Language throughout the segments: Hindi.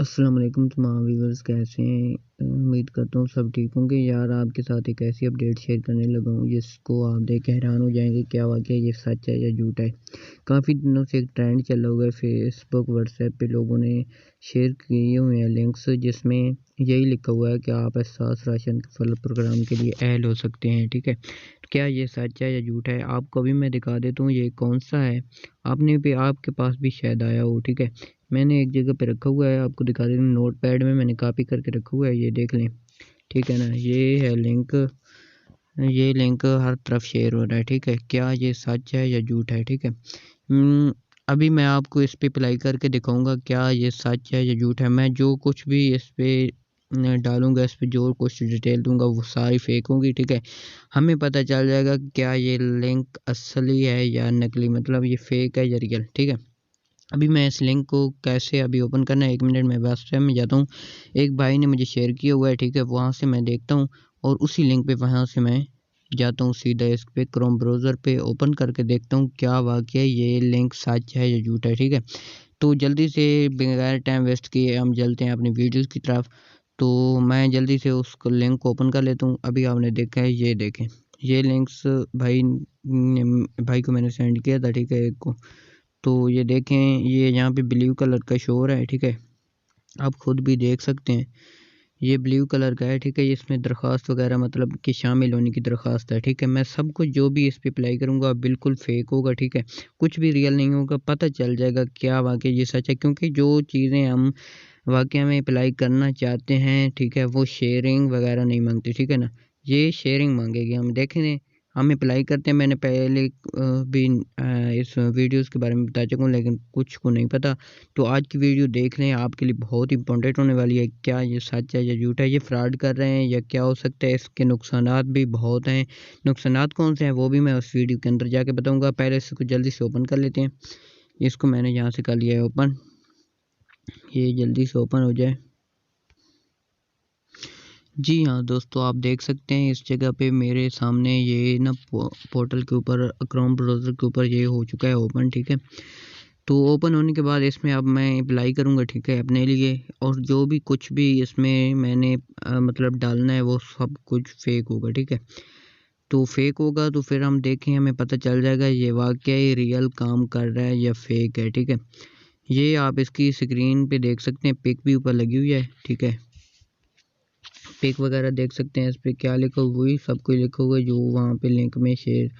अस्सलाम वालेकुम तमाम व्यूअर्स, कैसे हैं? उम्मीद करता हूँ सब ठीक होंगे। यार आपके साथ एक ऐसी अपडेट शेयर करने लगा हूँ जिसको आप देख के हैरान हो जाएंगे, क्या वाकई ये सच है या झूठ है। काफ़ी दिनों से एक ट्रेंड चला हुआ है, फेसबुक व्हाट्सएप पे लोगों ने शेयर किए हुए हैं लिंक्स, जिसमें यही लिखा हुआ है कि आप एहसास राशन फल प्रोग्राम के लिए अहल हो सकते हैं। ठीक है, तो क्या ये सच है या झूठ है, आपको भी मैं दिखा देता हूँ ये कौन सा है। आपने भी, आपके पास भी शायद आया हो। ठीक है, मैंने एक जगह पे रखा हुआ है, आपको दिखा देता हूँ। नोटपैड में मैंने कॉपी करके रखा हुआ है, ये देख लें। ठीक है ना, ये है लिंक। ये लिंक हर तरफ शेयर हो रहा है। ठीक है, क्या ये सच है या झूठ है। ठीक है, अभी मैं आपको इस पे अप्लाई करके दिखाऊंगा क्या ये सच है या झूठ है। मैं जो कुछ भी इस पे डालूंगा, इस पे जो कुछ डिटेल दूंगा वो सारी फेक होंगी। ठीक है, हमें पता चल जाएगा कि क्या ये लिंक असली है या नकली, मतलब ये फेक है या रियल। ठीक है, अभी मैं इस लिंक को कैसे अभी ओपन करना है, 1 मिनट में व्हाट्सएप में जाता हूँ। एक भाई ने मुझे शेयर किया हुआ है। ठीक है, वहाँ से मैं देखता हूँ और उसी लिंक पे वहाँ से मैं जाता हूँ सीधा इस पे क्रोम ब्राउज़र पे ओपन करके देखता हूँ क्या वाक़ई ये लिंक सच है या झूठ है। ठीक है, तो जल्दी से बगैर टाइम वेस्ट किए हम चलते हैं अपनी वीडियोज़ की तरफ। तो मैं जल्दी से उस लिंक को ओपन कर लेता हूँ। अभी आपने देखा है, ये देखें, ये लिंक्स भाई को मैंने सेंड किया था। ठीक है, एक को। तो ये देखें, ये यहाँ पे ब्लू कलर का शो हो रहा है। ठीक है, आप खुद भी देख सकते हैं, ये ब्लू कलर का है। ठीक है, इसमें दरख्वास्त वगैरह मतलब कि शामिल होने की दरख्वास्त है। ठीक है, मैं सब कुछ जो भी इस पे अप्लाई करूँगा बिल्कुल फेक होगा। ठीक है, कुछ भी रियल नहीं होगा, पता चल जाएगा क्या वाकई ये सच है, क्योंकि जो चीज़ें हम वाकई में अप्लाई करना चाहते हैं, ठीक है, वो शेयरिंग वगैरह नहीं मांगती। ठीक है ना, ये शेयरिंग मांगेगी। हम देखें, हम अप्लाई करते हैं। मैंने पहले भी इस वीडियोस के बारे में बता चुका हूँ, लेकिन कुछ को नहीं पता। तो आज की वीडियो देख लें, आपके लिए बहुत इंपॉर्टेंट होने वाली है। क्या ये सच है या झूठ है, ये फ्रॉड कर रहे हैं या क्या हो सकता है, इसके नुकसानात भी बहुत हैं। नुकसानात कौन से हैं वो भी मैं उस वीडियो के अंदर जाके बताऊँगा। पहले इसको जल्दी से ओपन कर लेते हैं। इसको मैंने यहाँ से कर लिया है ओपन, ये जल्दी से ओपन हो जाए। जी हाँ दोस्तों, आप देख सकते हैं इस जगह पे मेरे सामने ये ना पोर्टल के ऊपर, क्रोम ब्राउज़र के ऊपर ये हो चुका है ओपन। ठीक है, तो ओपन होने के बाद इसमें अब मैं अप्लाई करूँगा। ठीक है, अपने लिए, और जो भी कुछ भी इसमें मैंने मतलब डालना है वो सब कुछ फेक होगा। ठीक है, तो फेक होगा तो फिर हम देखें, हमें पता चल जाएगा ये वाकई रियल काम कर रहा है या फेक है। ठीक है, ये आप इसकी स्क्रीन पे देख सकते हैं, पिक भी ऊपर लगी हुई है। ठीक है, पिक वगैरह देख सकते हैं, इस पे क्या लिखा हुआ है, सब कुछ लिखा हुआ है जो वहाँ पे लिंक में शेयर,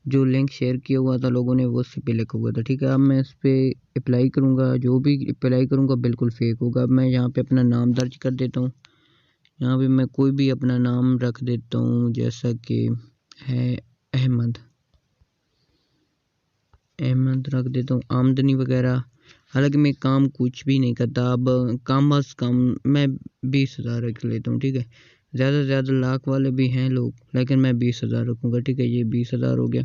जो लिंक शेयर किया हुआ था लोगों ने, वो उस पे लिखा हुआ था। ठीक है, अब मैं इस पे अप्लाई करूँगा, जो भी अप्लाई करूँगा बिल्कुल फेक होगा। अब मैं यहाँ पे अपना नाम दर्ज कर देता हूँ। यहाँ पे मैं कोई भी अपना नाम रख देता हूँ, जैसा कि है अहमद, अहमद रख देता हूँ। आमदनी वगैरह, हालांकि मैं काम कुछ भी नहीं करता। अब काम बस काम मैं 20,000 रख लेता हूँ। ठीक है, ज़्यादा से ज़्यादा लाख वाले भी हैं लोग, लेकिन मैं 20,000 रखूँगा। ठीक है, ये 20,000 हो गया।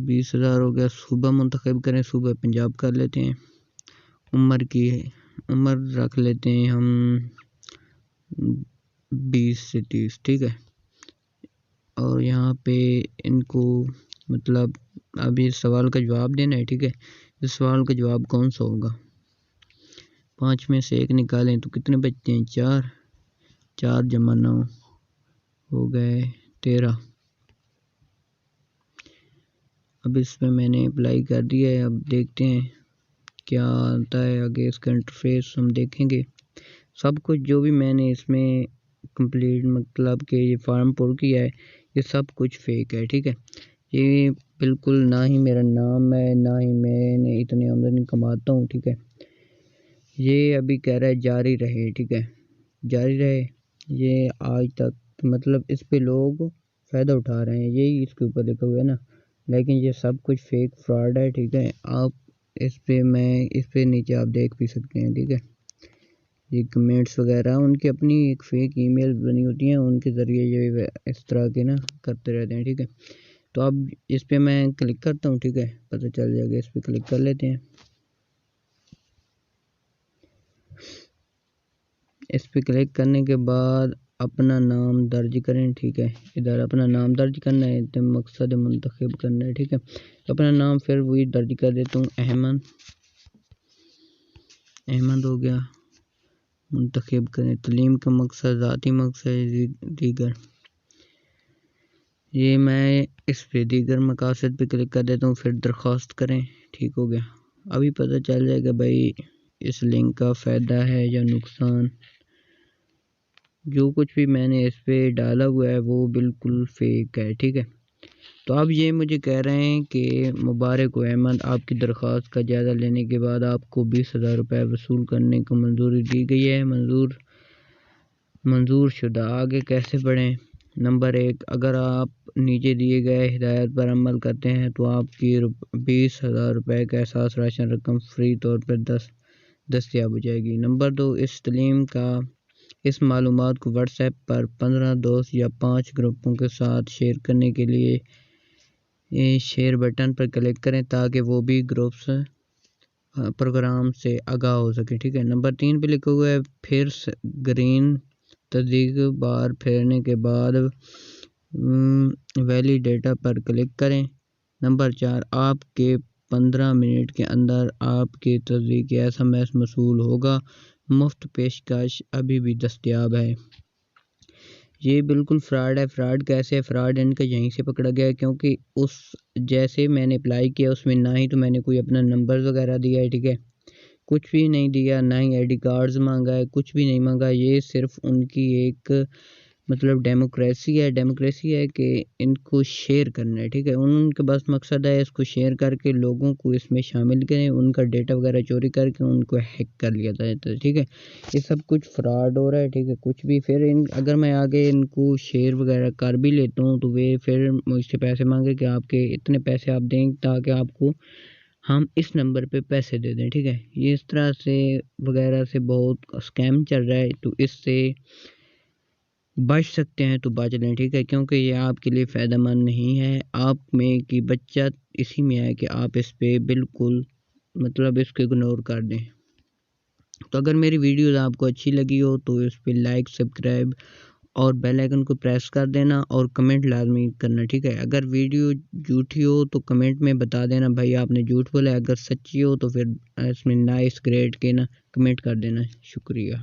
20,000 हो गया। सूबा मुंतखब करें, सूबा पंजाब कर लेते हैं। उम्र की उम्र रख लेते हैं हम 20 से 30। ठीक है, और यहाँ पे इनको मतलब अब इस सवाल का जवाब देना है। ठीक है, इस सवाल का जवाब कौन सा होगा, 5 में से 1 निकालें तो कितने बचते हैं, 4। 4 जमा 9 हो गए 13। अब इसमें मैंने अप्लाई कर दिया है। अब देखते हैं क्या आता है आगे, इसका इंटरफेस हम देखेंगे। सब कुछ जो भी मैंने इसमें कंप्लीट मतलब कि ये फॉर्म पुर किया है, ये सब कुछ फेक है। ठीक है, ये बिल्कुल ना ही मेरा नाम है, ना ही मैंने इतनी आमदनी कमाता हूँ। ठीक है, ये अभी कह रहा है जारी रहे। ठीक है, जारी रहे, ये आज तक मतलब इस पे लोग फ़ायदा उठा रहे हैं, यही इसके ऊपर लिखा हुआ है ना, लेकिन ये सब कुछ फेक फ्रॉड है। ठीक है, आप इस पे नीचे आप देख भी सकते हैं। ठीक है, ये कमेंट्स वगैरह उनकी अपनी एक फ़ेक ईमेल बनी होती हैं, उनके ज़रिए ये इस तरह के ना करते रहते हैं। ठीक है, तो अब इस पे मैं क्लिक करता हूँ। ठीक है, पता चल जाएगा, इस पे क्लिक कर लेते हैं। इस पे क्लिक करने के बाद अपना नाम दर्ज करें। ठीक है, इधर अपना नाम दर्ज करना है, तो मकसद मुंतखब करना है। ठीक है, तो अपना नाम फिर वही दर्ज कर देता हूँ, अहमद। अहमद हो गया, मुंतखब करें। तलीम का मकसद, ज़ाती मकसद, दीगर। ये मैं इस पे दीगर मकासद पे क्लिक कर देता हूँ, फिर दरख्वास्त करें। ठीक हो गया। अभी पता चल जाएगा भाई इस लिंक का फ़ायदा है या नुकसान। जो कुछ भी मैंने इस पे डाला हुआ है वो बिल्कुल फेक है। ठीक है, तो अब ये मुझे कह रहे हैं कि मुबारक हो अहमद, आपकी दरख्वास्त का जायज़ा लेने के बाद आपको 20,000 रुपये वसूल करने को मंजूरी दी गई है। मंजूर शुदा। आगे कैसे बढ़ें? नंबर 1, अगर आप नीचे दिए गए हिदायत पर अमल करते हैं तो आपकी 20,000 रुपये का एहसास राशन रकम फ्री तौर पर दस्तयाब हो जाएगी। नंबर 2, इस मालूमात को व्हाट्सएप पर 15 दोस्त या 5 ग्रुपों के साथ शेयर करने के लिए शेयर बटन पर क्लिक करें ताकि वो भी ग्रुप्स प्रोग्राम से आगाह हो सके। ठीक है। नंबर 3 पे लिखा हुआ है फिर ग्रीन तस्दीक बार फेरने के बाद वैलिड डेटा पर क्लिक करें। नंबर 4, आपके 15 मिनट के अंदर आपकी तस्दीक SMS मसूल होगा। मुफ्त पेशकश अभी भी दस्तयाब है। ये बिल्कुल फ्रॉड है। फ्रॉड कैसे है? फ्रॉड इनका यहीं से पकड़ा गया है, क्योंकि उस जैसे मैंने अप्लाई किया उसमें ना ही तो मैंने कोई अपना नंबर वगैरह दिया है। ठीक है, कुछ भी नहीं दिया, ना ही ID कार्ड्स मांगा है, कुछ भी नहीं मांगा। ये सिर्फ उनकी एक मतलब डेमोक्रेसी है कि इनको शेयर करना है। ठीक है, उनके बस मकसद है इसको शेयर करके लोगों को इसमें शामिल करें, उनका डेटा वगैरह चोरी करके उनको हैक कर लिया जाता है। ठीक है, ये सब कुछ फ्रॉड हो रहा है। ठीक है, कुछ भी फिर अगर मैं आगे इनको शेयर वगैरह कर भी लेता हूँ तो वे फिर मुझसे पैसे मांगे कि आपके इतने पैसे आप दें ताकि आपको हम इस नंबर पे पैसे दे दें। ठीक है, ये इस तरह से वगैरह से बहुत स्कैम चल रहा है, तो इससे बच सकते हैं तो बच लें। ठीक है, क्योंकि ये आपके लिए फ़ायदेमंद नहीं है। आप में की बचत इसी में है कि आप इस पे बिल्कुल मतलब इसको इग्नोर कर दें। तो अगर मेरी वीडियोज़ आपको अच्छी लगी हो तो इस पे लाइक, सब्सक्राइब और बेल आइकन को प्रेस कर देना और कमेंट लाजमी करना। ठीक है, अगर वीडियो झूठी हो तो कमेंट में बता देना भाई आपने झूठ बोला है, अगर सच्ची हो तो फिर इसमें नाइस ग्रेट के ना कमेंट कर देना। शुक्रिया।